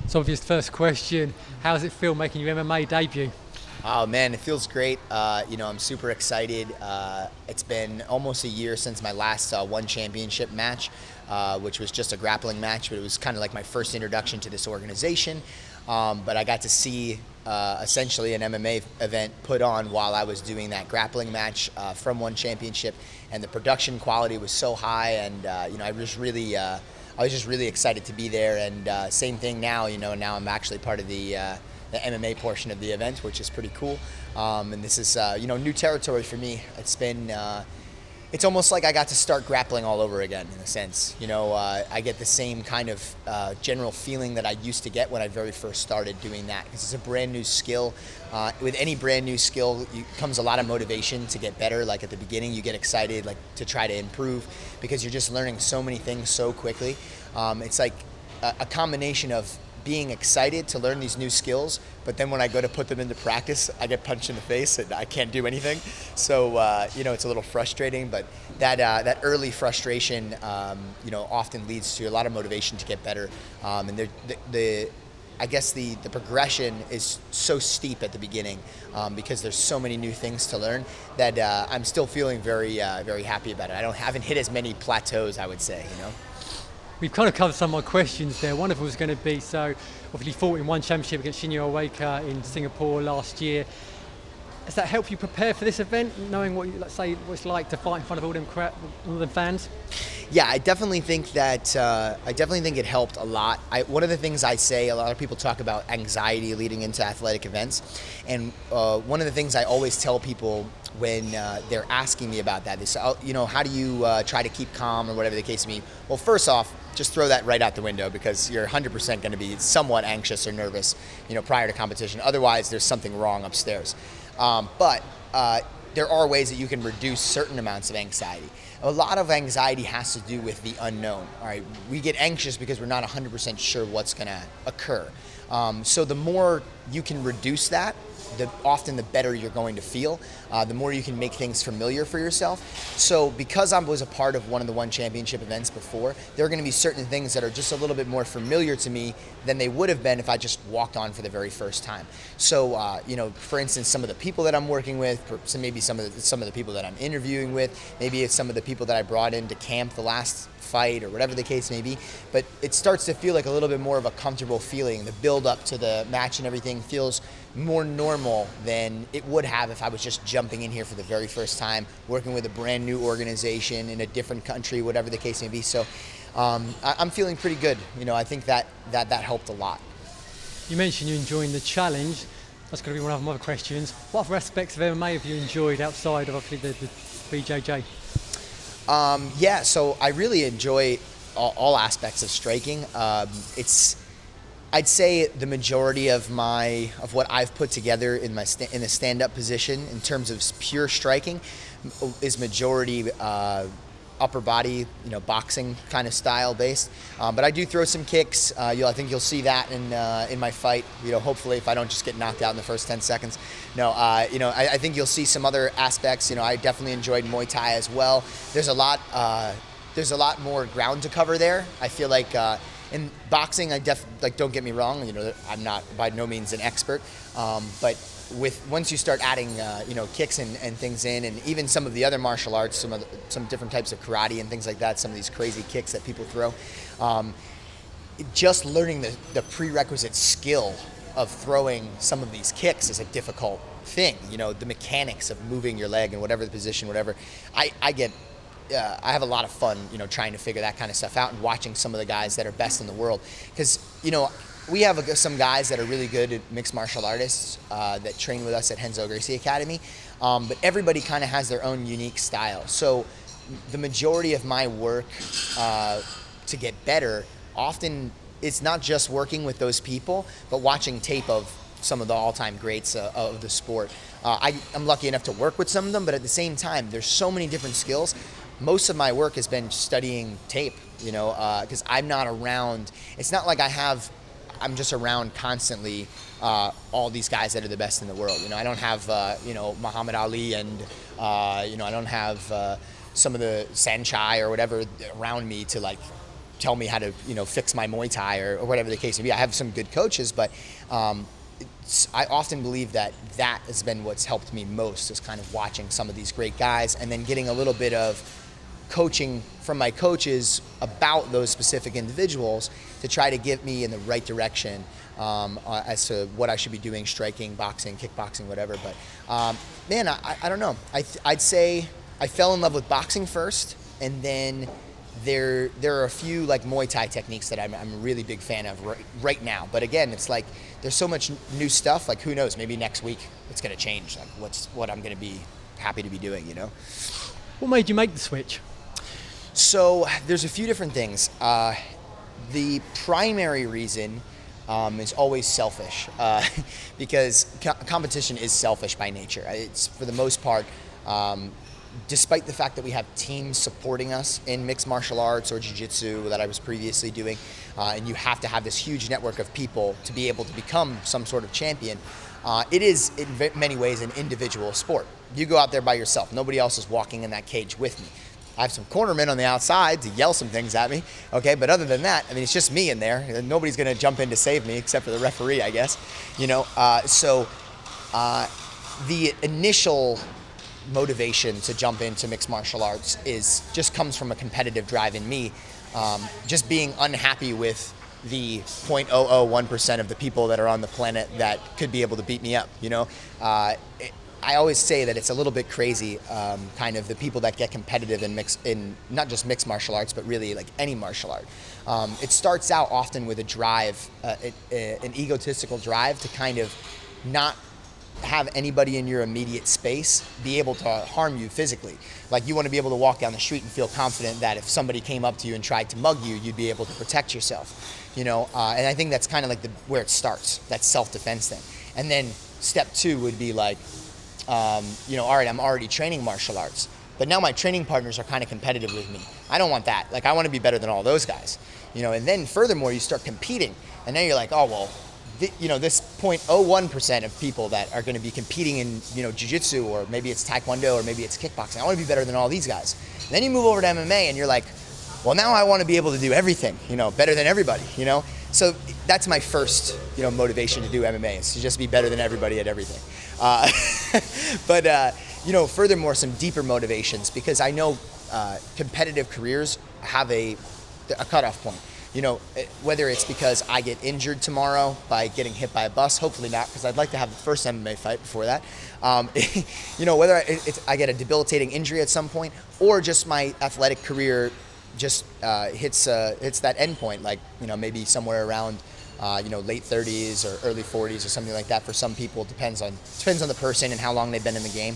So obvious first question, how does it feel making your MMA debut? Oh man, it feels great. I'm super excited. It's been almost a year since my last one championship match, which was just a grappling match, but it was kind of like my first introduction to this organization. But I got to see essentially an MMA event put on while I was doing that grappling match from one championship, and the production quality was so high, and I was just really excited to be there. And same thing now. Now I'm actually part of the MMA portion of the event, which is pretty cool. And this is new territory for me. It's almost like I got to start grappling all over again in a sense. I get the same kind of general feeling that I used to get when I very first started doing that, because it's a brand new skill. With any brand new skill comes a lot of motivation to get better. Like at the beginning, you get excited to try to improve because you're just learning so many things so quickly. It's like a combination of being excited to learn these new skills, but then when I go to put them into practice, I get punched in the face and I can't do anything. So it's a little frustrating, but that early frustration often leads to a lot of motivation to get better. And I guess the progression is so steep at the beginning because there's so many new things to learn that I'm still feeling very very happy about it. I haven't hit as many plateaus, I would say. We've kind of covered some of my questions there. One of them was going to be, so obviously you fought in one championship against Shinya Owaker in Singapore last year. Does that help you prepare for this event, knowing what it's like to fight in front of all them fans? Yeah, I definitely think that it helped a lot. One of the things I say, a lot of people talk about anxiety leading into athletic events, and one of the things I always tell people when they're asking me about that, they say, how do you try to keep calm or whatever the case may be? Well, first off, just throw that right out the window, because you're 100% going to be somewhat anxious or nervous, prior to competition. Otherwise, there's something wrong upstairs. But there are ways that you can reduce certain amounts of anxiety. A lot of anxiety has to do with the unknown. All right, we get anxious because we're not 100% sure what's going to occur. So the more you can reduce that, often the better you're going to feel, the more you can make things familiar for yourself. So because I was a part of one of the one championship events before, there are going to be certain things that are just a little bit more familiar to me than they would have been if I just walked on for the very first time. So, for instance, some of the people that I'm working with, maybe some of the people that I'm interviewing with, maybe it's some of the people that I brought into camp the last fight or whatever the case may be, but it starts to feel like a little bit more of a comfortable feeling. The build up to the match and everything feels more normal than it would have if I was just jumping in here for the very first time, working with a brand new organization in a different country, whatever the case may be. So I'm feeling pretty good. I think that helped a lot. You mentioned you're enjoying the challenge. That's going to be one of my other questions. What other aspects of MMA have you enjoyed outside of obviously the BJJ? So I really enjoy all aspects of striking. I'd say the majority of what I've put together in a stand-up position in terms of pure striking is majority upper body, boxing kind of style based. But I do throw some kicks. I think you'll see that in my fight. Hopefully, if I don't just get knocked out in the first 10 seconds. No, I think you'll see some other aspects. I definitely enjoyed Muay Thai as well. There's a lot more ground to cover there. I feel like in boxing, don't get me wrong. I'm not by no means an expert, but once you start adding kicks and things in, and even some of the other martial arts, some different types of karate and things like that, some of these crazy kicks that people throw, just learning the prerequisite skill of throwing some of these kicks is a difficult thing. The mechanics of moving your leg and whatever the position, whatever. I have a lot of fun, trying to figure that kind of stuff out and watching some of the guys that are best in the world, because we have some guys that are really good mixed martial artists that train with us at Renzo Gracie Academy, but everybody kind of has their own unique style. So the majority of my work to get better, often it's not just working with those people, but watching tape of some of the all-time greats of the sport. I'm lucky enough to work with some of them, but at the same time, there's so many different skills. Most of my work has been studying tape, because I'm not around. It's not like I'm just around constantly all these guys that are the best in the world. I don't have, Muhammad Ali and, I don't have some of the Sanchai or whatever around me to tell me how to, fix my Muay Thai or whatever the case may be. I have some good coaches, but I often believe that has been what's helped me most, is kind of watching some of these great guys and then getting a little bit of coaching from my coaches about those specific individuals to try to get me in the right direction as to what I should be doing, striking, boxing, kickboxing, whatever. But man, I don't know. I'd say I fell in love with boxing first, and then there are a few like Muay Thai techniques that I'm a really big fan of right now. But again, it's like there's so much new stuff. Like who knows? Maybe next week it's going to change. Like what I'm going to be happy to be doing. What made you make the switch? So there's a few different things. The primary reason is always selfish, because competition is selfish by nature. It's for the most part, despite the fact that we have teams supporting us in mixed martial arts or jiu-jitsu that I was previously doing, and you have to have this huge network of people to be able to become some sort of champion, it is in many ways an individual sport. You go out there by yourself. Nobody else is walking in that cage with me. I have some cornermen on the outside to yell some things at me, okay? But other than that, I mean, it's just me in there. Nobody's gonna jump in to save me except for the referee, I guess. So the initial motivation to jump into mixed martial arts just comes from a competitive drive in me, just being unhappy with the 0.001% of the people that are on the planet that could be able to beat me up. I always say that it's a little bit crazy, kind of the people that get competitive in not just mixed martial arts, but really like any martial art. It starts out often with a drive, an egotistical drive to kind of not have anybody in your immediate space be able to harm you physically. Like you want to be able to walk down the street and feel confident that if somebody came up to you and tried to mug you, you'd be able to protect yourself. And I think that's kind of like where it starts, that self-defense thing. And then step two would be like, all right, I'm already training martial arts, but now my training partners are kind of competitive with me. I don't want that. Like I want to be better than all those guys, and then furthermore, you start competing, and now you're like, oh, well, this 0.01% of people that are going to be competing in, jiu-jitsu, or maybe it's taekwondo, or maybe it's kickboxing. I want to be better than all these guys. And then you move over to MMA and you're like, well, now I want to be able to do everything, better than everybody, So that's my first, motivation to do MMA, is to just be better than everybody at everything. But furthermore, some deeper motivations, because I know competitive careers have a cutoff point. Whether it's because I get injured tomorrow by getting hit by a bus, hopefully not, because I'd like to have the first MMA fight before that. Whether I get a debilitating injury at some point, or just my athletic career just hits that end point, like maybe somewhere around late 30s or early 40s or something like that. For some people, it depends on the person and how long they've been in the game.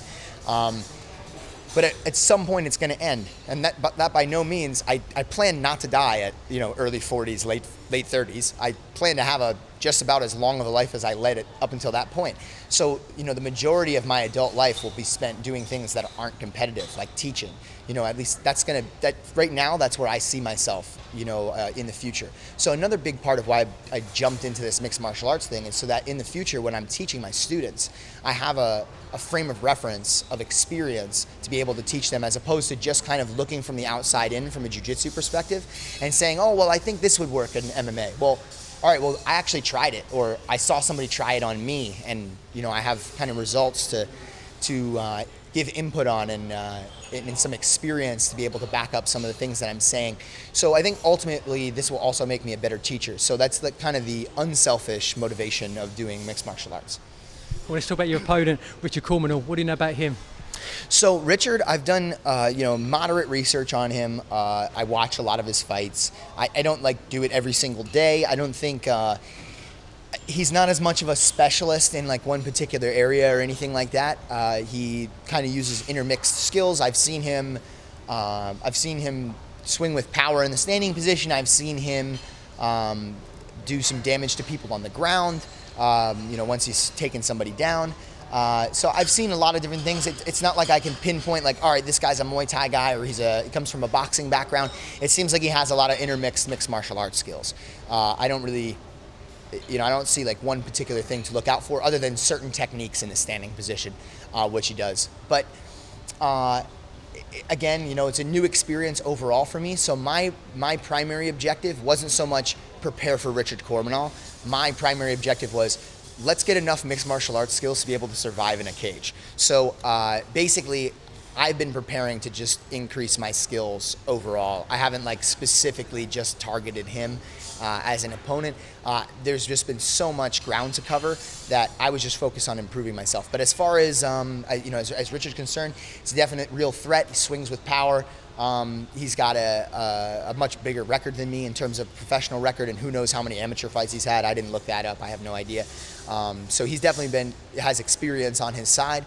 But at some point it's going to end, and that by no means, I plan not to die at early 40s, late 30s. I plan to have just about as long of a life as I led it up until that point. So the majority of my adult life will be spent doing things that aren't competitive, like teaching. At least that right now, that's where I see myself in the future. So another big part of why I jumped into this mixed martial arts thing is so that in the future, when I'm teaching my students, I have a frame of reference of experience to be able to teach them, as opposed to just kind of looking from the outside in from a jiu-jitsu perspective and saying, oh, well, I think this would work in MMA. Well, all right, well, I actually tried it, or I saw somebody try it on me, and I have kind of results to give input on, and some experience to be able to back up some of the things that I'm saying. So I think ultimately this will also make me a better teacher. So that's kind of the unselfish motivation of doing mixed martial arts. Well, let's talk about your opponent, Richard Korman. What do you know about him? So Richard, I've done moderate research on him. I watch a lot of his fights. I don't do it every single day. I don't think he's not as much of a specialist in one particular area or anything like that. He kind of uses intermixed skills. I've seen him swing with power in the standing position. I've seen him do some damage to people on the ground. Once he's taken somebody down. So I've seen a lot of different things. It's not like I can pinpoint all right, this guy's a Muay Thai guy, or he comes from a boxing background. It seems like he has a lot of intermixed mixed martial arts skills. I don't really, I don't see one particular thing to look out for other than certain techniques in the standing position, which he does. But again, you know, it's a new experience overall for me. So my primary objective wasn't so much prepare for Richard Korman. My primary objective was, let's get enough mixed martial arts skills to be able to survive in a cage. So basically, I've been preparing to just increase my skills overall. I haven't like specifically just targeted him as an opponent. There's just been so much ground to cover that I was just focused on improving myself. But as far as as Richard's concerned, it's a definite real threat. He swings with power. He's got a much bigger record than me in terms of professional record, and who knows how many amateur fights he's had. I didn't look that up. I have no idea. So he's definitely has experience on his side.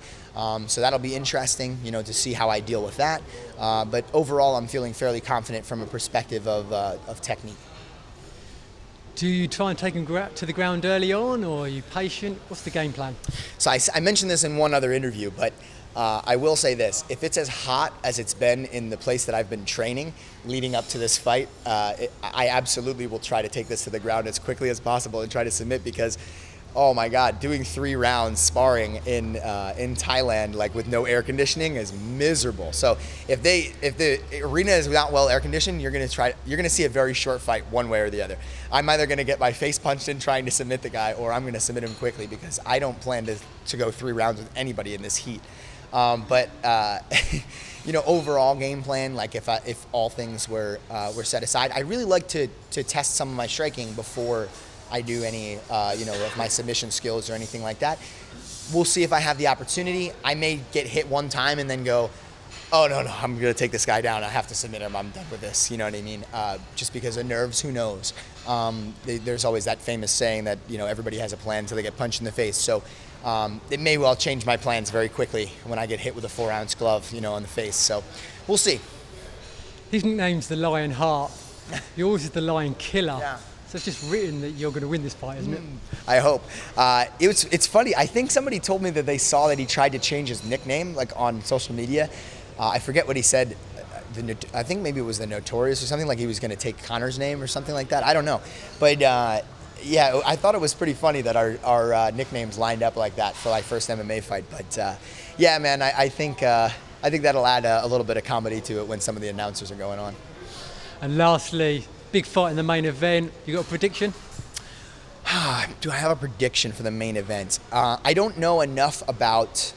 So that'll be interesting, you know, to see how I deal with that. But overall, I'm feeling fairly confident from a perspective of technique. Do you try and take him to the ground early on, or are you patient? What's the game plan? So I mentioned this in one other interview, but I will say this. If it's as hot as it's been in the place that I've been training leading up to this fight, I absolutely will try to take this to the ground as quickly as possible and try to submit, because oh my God, doing 3 rounds sparring in Thailand, like with no air conditioning, is miserable. So if the arena is not well air conditioned, you're gonna see a very short fight one way or the other. I'm either gonna get my face punched in trying to submit the guy, or I'm gonna submit him quickly, because I don't plan to go 3 rounds with anybody in this heat. You know, overall game plan, like if all things were set aside, I really like to test some of my striking before I do any, of my submission skills or anything like that. We'll see if I have the opportunity. I may get hit one time and then go, oh, no, I'm going to take this guy down. I have to submit him. I'm done with this. You know what I mean? Just because of nerves, who knows? There's always that famous saying that, you know, everybody has a plan until they get punched in the face. So it may well change my plans very quickly when I get hit with a 4-ounce glove, you know, on the face. So we'll see. His nickname's the Lion Heart. Yours is the Lion Killer. Yeah. So it's just written that you're going to win this fight, isn't it? I hope. It's funny. I think somebody told me that they saw that he tried to change his nickname, like on social media. I forget what he said. I think maybe it was the Notorious or something, like he was going to take Conor's name or something like that. I don't know. But yeah, I thought it was pretty funny that our nicknames lined up like that for my first MMA fight. But yeah, man, I think that'll add a little bit of comedy to it when some of the announcers are going on. And lastly, big fight in the main event. You got a prediction? Do I have a prediction for the main event? I don't know enough about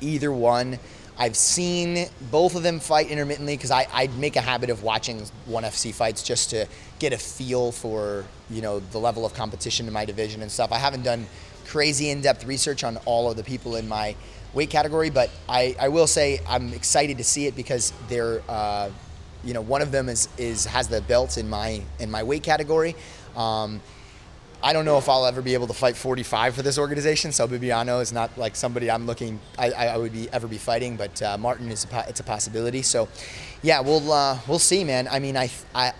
either one. I've seen both of them fight intermittently, because I make a habit of watching ONE FC fights just to get a feel for, you know, the level of competition in my division and stuff. I haven't done crazy in-depth research on all of the people in my weight category, but I will say I'm excited to see it, because they're one of them has the belt in my weight category. I don't know if I'll ever be able to fight 45 for this organization, so Bibiano is not like somebody I would ever be fighting, but Martin it's a possibility. So yeah, we'll see, man. I mean, I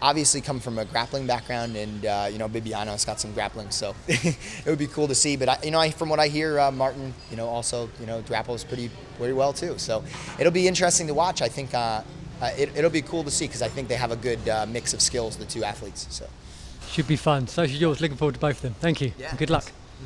obviously come from a grappling background, and Bibiano's got some grappling, so it would be cool to see. But from what I hear, Martin, also grapples pretty well too. So it'll be interesting to watch. I think it'll be cool to see, because I think they have a good mix of skills, the two athletes. So should be fun. So should yours. Looking forward to both of them. Thank you. Yeah, and good luck. Mm-hmm.